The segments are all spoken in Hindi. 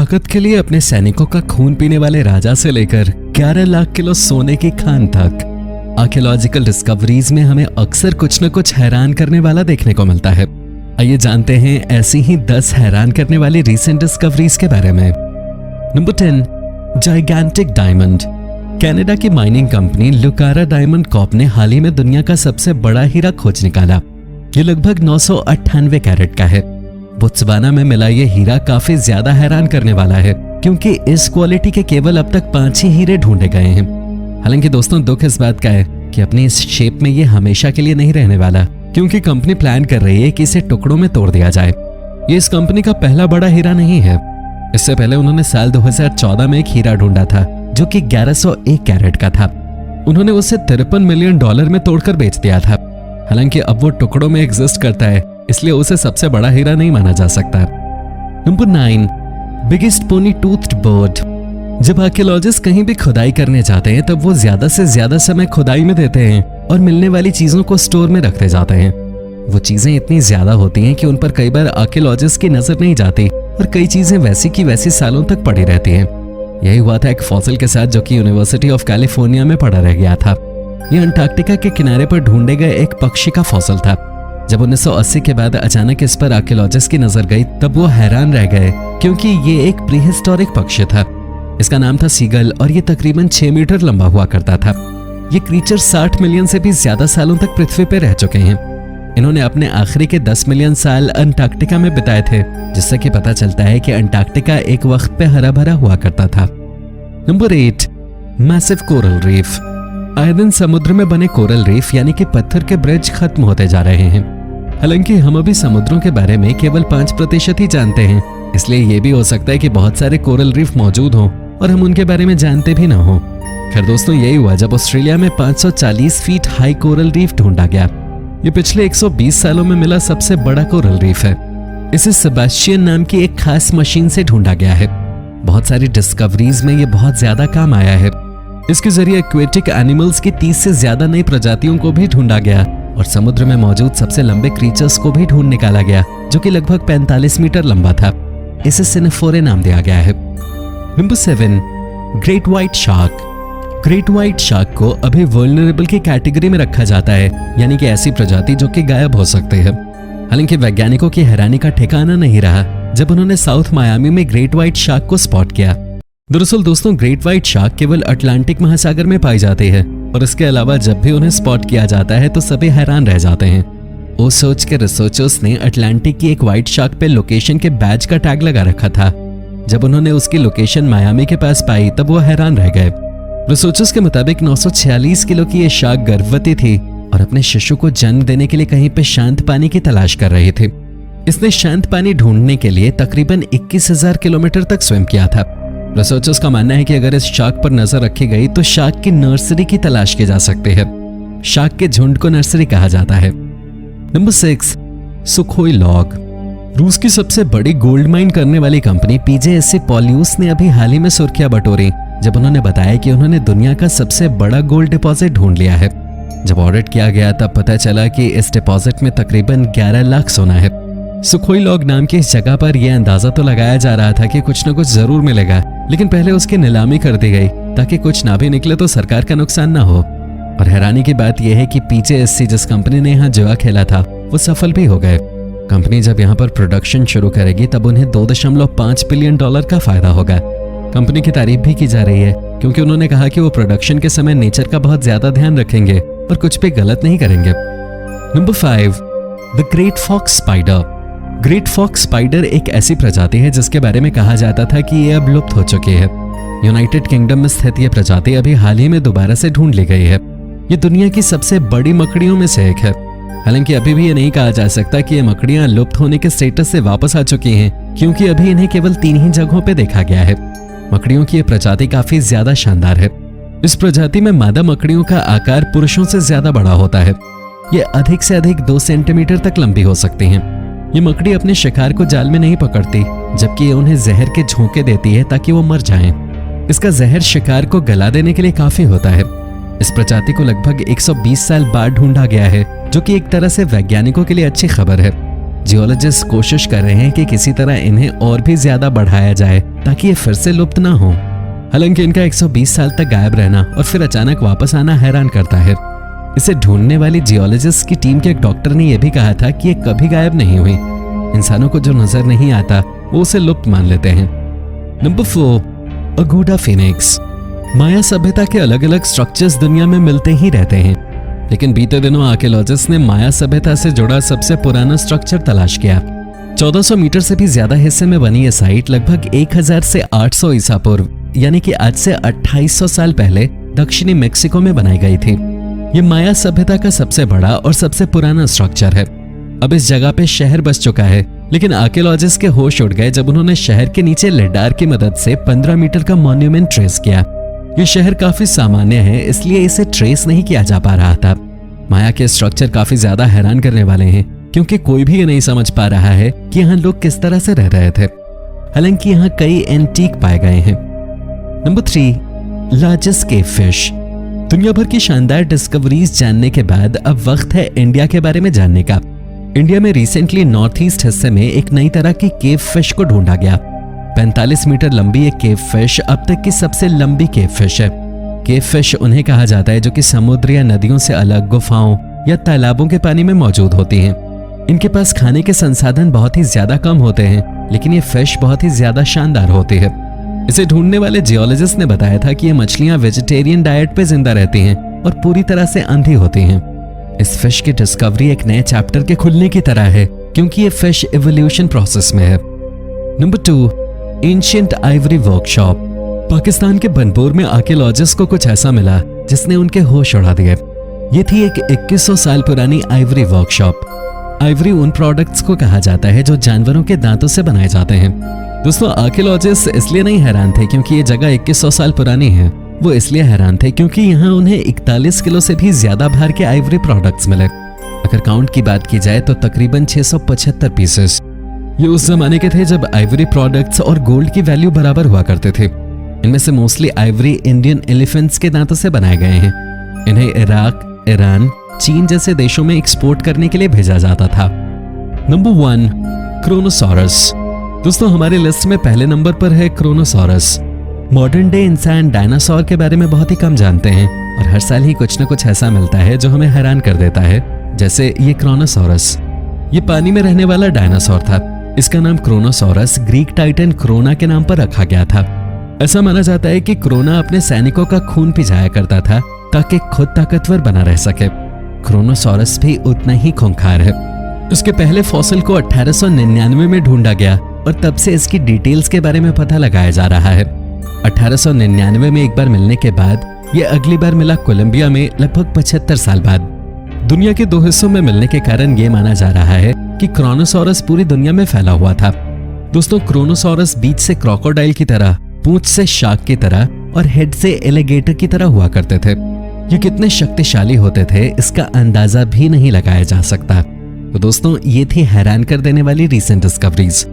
ताकत के लिए अपने सैनिकों का खून पीने वाले राजा से लेकर 11 लाख किलो सोने की खान तक आर्कियोलॉजिकल डिस्कवरीज में हमें अक्सर कुछ न कुछ हैरान करने वाला देखने को मिलता है। आइए जानते हैं ऐसी ही 10 हैरान करने वाली रीसेंट डिस्कवरीज के बारे में। Number 10, gigantic diamond. कनाडा की mining company Lucara diamond corp ने हाल ही में दुनिया का सबसे बड़ा हीरा खोज निकाला। ये लगभग 998 कैरेट का है। बोत्सवाना में मिला ये हीरा काफी ज्यादा हैरान करने वाला है, क्योंकि इस क्वालिटी के केवल अब तक 5 ही हीरे ढूंढे गए हैं। हालांकि दोस्तों, दुख इस बात का है कि अपनी इस शेप में ये हमेशा के लिए नहीं रहने वाला, क्योंकि कंपनी प्लान कर रही है कि इसे टुकड़ों में तोड़ दिया जाए। ये इस कंपनी का पहला बड़ा हीरा नहीं है। इससे पहले उन्होंने साल 2014 में एक हीरा ढूंढा था जो कि 1101 कैरेट का था। उन्होंने उसे $53 मिलियन में तोड़कर बेच दिया था। हालांकि अब वो टुकड़ों में एग्जिस्ट करता है, इसलिए उसे सबसे बड़ा हीरा नहीं माना जा सकता। Number 9, biggest bony toothed bird. जब आर्कियोलॉजिस्ट कहीं भी खुदाई करने जाते हैं तब वो ज्यादा से ज्यादा समय खुदाई में देते हैं और मिलने वाली चीजों को स्टोर में रखते जाते हैं। वो चीजें इतनी ज्यादा होती हैं कि उन पर कई बार आर्कियोलॉजिस्ट की नजर नहीं जाती और कई चीजें वैसी की वैसी सालों तक पड़ी रहती हैं। यही हुआ था एक फॉसिल के साथ, जो कि यूनिवर्सिटी ऑफ कैलिफोर्निया में पड़ा रह गया था। यह अंटार्कटिका के किनारे पर ढूंढे गए एक पक्षी का फॉसिल था। जब 1980 के बाद अचानक इस पर आर्कियोलॉजिस्ट की नजर गई तब वो हैरान रह गए, क्योंकि ये एक प्रीहिस्टोरिक पक्षी था। इसका नाम था सीगल और ये तकरीबन 6 मीटर लंबा हुआ करता था। ये क्रीचर 60 मिलियन से भी ज्यादा सालों तक पृथ्वी पर रह चुके हैं। इन्होंने अपने आखिरी के 10 मिलियन साल अंटार्कटिका में बिताए थे, जिससे कि पता चलता है कि अंटार्कटिका एक वक्त पे हरा भरा हुआ करता था। Number 8, massive coral reef. आए दिन समुद्र में बने कोरल रीफ यानी कि पत्थर के ब्रिज खत्म होते जा रहे हैं। हालांकि हम अभी समुद्रों के बारे में केवल 5% ही जानते हैं, इसलिए ये भी हो सकता है कि बहुत सारे कोरल रीफ मौजूद हों और हम उनके बारे में जानते भी ना हो। खैर दोस्तों, यही हुआ जब ऑस्ट्रेलिया में 540 फीट हाई कोरल रीफ ढूंढा गया। ये पिछले 120 सालों में मिला सबसे बड़ा कोरल रीफ है। इसे सेबेस्टियन नाम की एक खास मशीन से ढूंढा गया है। बहुत सारी डिस्कवरीज में ये बहुत ज्यादा काम आया है। इसके जरिए एक्वेटिक एनिमल्स की 30 से ज्यादा नई प्रजातियों को भी ढूंढा गया और समुद्र में मौजूद सबसे लंबे क्रीचर्स को भी ढूंढ निकाला गया, जो कि लगभग 45 मीटर लंबा था। इसे सिनेफोरे नाम दिया गया है। Number 7, great white shark. Great white shark को अभी वल्नरेबल की कैटेगरी में रखा जाता है, यानी कि ऐसी प्रजाति जो कि गायब हो सकती है। हालांकि वैज्ञानिकों की हैरानी का ठिकाना नहीं रहा जब उन्होंने साउथ मायामी में ग्रेट व्हाइट शार्क को स्पॉट किया। दरअसल दोस्तों, ग्रेट व्हाइट शार्क केवल अटलांटिक महासागर में पाई जाती है और इसके अलावा जब भी उन्हें स्पॉट किया जाता है तो सभी हैरान रह जाते हैं। वो सोच के रिसर्चर्स ने अटलांटिक की एक व्हाइट शार्क पे लोकेशन के बैज का टैग लगा रखा था। जब उन्होंने उसकी लोकेशन मायामी के पास पाई तब वो हैरान रह गए। रिसर्चर्स के मुताबिक 946 किलो की ये शार्क गर्भवती थी और अपने शिशु को जन्म देने के लिए कहीं पे शांत पानी की तलाश कर रही थी। इसने शांत पानी ढूंढने के लिए तकरीबन 21,000 किलोमीटर तक स्विम किया था। रिसर्चर्स का मानना है कि अगर इस शार्क पर नजर रखी गई तो शार्क की नर्सरी की तलाश की जा सकती है। शार्क के झुंड को नर्सरी कहा जाता है। Number 6, Sukhoi log. रूस की सबसे बड़ी गोल्ड माइन करने वाली कंपनी PJSC पॉल्यूस ने अभी हाल ही में सुर्खियां बटोरी जब उन्होंने बताया कि उन्होंने दुनिया का सबसे बड़ा गोल्ड डिपॉजिट ढूंढ लिया है। जब ऑडिट किया गया तब पता चला कि इस डिपॉजिट में तकरीबन 11 लाख सोना है। सुखोई लॉग नाम की इस जगह पर यह अंदाजा तो लगाया जा रहा था कि कुछ न कुछ जरूर मिलेगा, लेकिन पहले उसकी नीलामी कर दी गई ताकि कुछ ना भी निकले तो सरकार का नुकसान ना हो। और हैरानी की बात यह है कि PJSC जिस कंपनी ने यहाँ जुआ खेला था वो सफल भी हो गए। कंपनी जब यहाँ पर प्रोडक्शन शुरू करेगी तब उन्हें $2.5 बिलियन का फायदा होगा। कंपनी की तारीफ भी की जा रही है क्योंकि उन्होंने कहा कि वो प्रोडक्शन के समय नेचर का बहुत ज्यादा ध्यान रखेंगे और कुछ भी गलत नहीं करेंगे। Number 5, the great fox spider. Great fox spider एक ऐसी प्रजाति है जिसके बारे में कहा जाता था कि ये अब लुप्त हो चुकी है। यूनाइटेड किंगडम में स्थित यह प्रजाति अभी हाल ही में दोबारा से ढूंढ ली गई है। ये दुनिया की सबसे बड़ी मकड़ियों में से एक है। हालांकि अभी भी ये नहीं कहा जा सकता कि ये मकड़ियां लुप्त होने के स्टेटस से वापस आ चुकी हैं, क्योंकि अभी इन्हें केवल 3 ही जगहों पे देखा गया है। मकड़ियों की यह प्रजाति काफी ज्यादा शानदार है। इस प्रजाति में मादा मकड़ियों का आकार पुरुषों से ज्यादा बड़ा होता है। ये अधिक से अधिक 2 सेंटीमीटर तक लंबी हो सकती हैं। ये मकड़ी अपने शिकार को जाल में नहीं पकड़ती, जबकि ये उन्हें जहर के झोंके देती है ताकि वो मर जाएं। इसका जहर शिकार को गला देने के लिए काफी होता है। इस प्रजाति को लगभग 120 साल बाद ढूंढा गया है, जो कि एक तरह से वैज्ञानिकों के लिए अच्छी खबर है। जियोलॉजिस्ट कोशिश कर रहे हैं कि किसी तरह इन्हें और भी ज्यादा बढ़ाया जाए ताकि ये फिर से लुप्त ना हो। हालांकि इनका 120 साल तक गायब रहना और फिर अचानक वापस आना हैरान करता है। इसे ढूंढने वाली जियोलॉजिस्ट की टीम के एक डॉक्टर ने यह भी कहा था कि ये कभी गायब नहीं हुई। इंसानों को जो नजर नहीं आता वो उसे लुप्त मान लेते हैं। Number 4, Aguada Phoenix. माया सभ्यता के अलग अलग स्ट्रक्चर्स दुनिया में मिलते ही रहते हैं, लेकिन बीते दिनों आर्कियोलॉजिस्ट ने माया सभ्यता से जुड़ा सबसे पुराना स्ट्रक्चर तलाश किया। 1400 मीटर से भी ज्यादा हिस्से में बनी यह साइट लगभग 1000 से 800 ईसा पूर्व यानी कि आज से 2800 साल पहले दक्षिणी मेक्सिको में बनाई गई थी। ये माया सभ्यता का सबसे बड़ा और सबसे पुराना स्ट्रक्चर है। अब इस जगह पे शहर बस चुका है, लेकिन आर्कियोलॉजिस्ट के होश उड़ गए जब उन्होंने शहर के नीचे लिडार की मदद से 15 मीटर का मॉन्यूमेंट ट्रेस किया। ये शहर काफी सामान्य है, इसलिए इसे ट्रेस नहीं किया जा पा रहा था। माया के स्ट्रक्चर काफी ज्यादा हैरान करने वाले हैं, क्योंकि कोई भी ये नहीं समझ पा रहा है कि यहाँ लोग किस तरह से रह रहे थे। हालांकि यहाँ कई एंटीक पाए गए हैं। Number 3, largest cave fish. दुनिया भर की शानदार डिस्कवरीज जानने के बाद अब वक्त है इंडिया के बारे में जानने का। इंडिया में रिसेंटली नॉर्थ ईस्ट हिस्से में एक नई तरह की केव फिश को ढूंढा गया। 45 मीटर लंबी एक केव फिश अब तक की सबसे लंबी केव फिश है। केव फिश उन्हें कहा जाता है जो कि समुद्र या नदियों से अलग गुफाओं या तालाबों के पानी में मौजूद होती हैं। इनके पास खाने के संसाधन बहुत ही ज्यादा कम होते हैं, लेकिन ये फिश बहुत ही ज्यादा शानदार होती है। इसे ढूंढने वाले जियोलॉजिस्ट ने बताया था कि ये मछलियां वेजिटेरियन डाइट पे जिंदा रहती हैं और पूरी तरह से अंधी होती हैं। इस फिश की डिस्कवरी एक नए चैप्टर के खुलने की तरह है, क्योंकि ये फिश इवोल्यूशन प्रोसेस में है। Number 2, ancient Ivory workshop. Pakistan के बनपुर में आर्कियोलॉजिस्ट को कुछ ऐसा मिला जिसने उनके होश उड़ा दिए। ये थी एक 2100 साल पुरानी आइवरी वर्कशॉप। आइवरी उन प्रोडक्ट्स को कहा जाता है जो जानवरों के दांतों से बनाए जाते हैं। दोस्तों, आर्कियोलॉजिस्ट इसलिए नहीं हैरान थे क्योंकि ये जगह 2100 साल पुरानी है, वो इसलिए हैरान थे क्योंकि यहाँ उन्हें 41 किलो से भी ज्यादा भार के आइवरी प्रोडक्ट्स मिले। अगर काउंट की बात की जाए तो तकरीबन 675 पीसेस। ये उस जमाने के थे जब आइवरी प्रोडक्ट्स और गोल्ड की वैल्यू बराबर हुआ करते थे। इनमें से मोस्टली आइवरी इंडियन एलिफेंट्स के दांतों से बनाए गए हैं। इन्हें इराक, ईरान, चीन जैसे देशों में एक्सपोर्ट करने के लिए भेजा जाता था। नंबर 1, क्रोनोसॉरस। दोस्तों, हमारी लिस्ट में पहले नंबर पर है क्रोनोसॉरस। मॉडर्न डे इंसान डायनासोर के बारे में बहुत ही कम जानते हैं और हर साल ही कुछ न कुछ ऐसा मिलता है जो हमें हैरान कर देता है, जैसे ये क्रोनोसॉरस। ये पानी में रहने वाला डायनासोर था। इसका नाम क्रोनोसॉरस ग्रीक टाइटन क्रोना के नाम पर रखा गया था। ऐसा माना जाता है कि क्रोना अपने सैनिकों का खून पिजाया करता था ताकि खुद ताकतवर बना रह सके। क्रोनोसॉरस भी उतना ही खूंखार है। उसके पहले फॉसिल को 1899 में ढूंढा गया और तब से इसकी डिटेल्स के बारे में पता लगाया जा रहा है। 1899 में एक बार मिलने के बाद यह अगली बार मिला कोलंबिया में लगभग 75 साल बाद। दुनिया के 2 हिस्सों में मिलने के कारण यह माना जा रहा है कि क्रोनोसॉरस पूरी दुनिया में फैला हुआ था। दोस्तों, क्रोनोसॉरस बीच से क्रोकोडाइल की तरह, पूंछ से शार्क की तरह और हेड से एलिगेटर की तरह हुआ करते थे। ये कितने शक्तिशाली होते थे इसका अंदाजा भी नहीं लगाया जा सकता। तो दोस्तों, ये थी हैरान कर देने वाली रीसेंट डिस्कवरीज।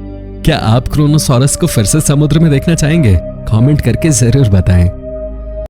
क्या आप क्रोनोसॉरस को फिर से समुद्र में देखना चाहेंगे? कमेंट करके जरूर बताएं।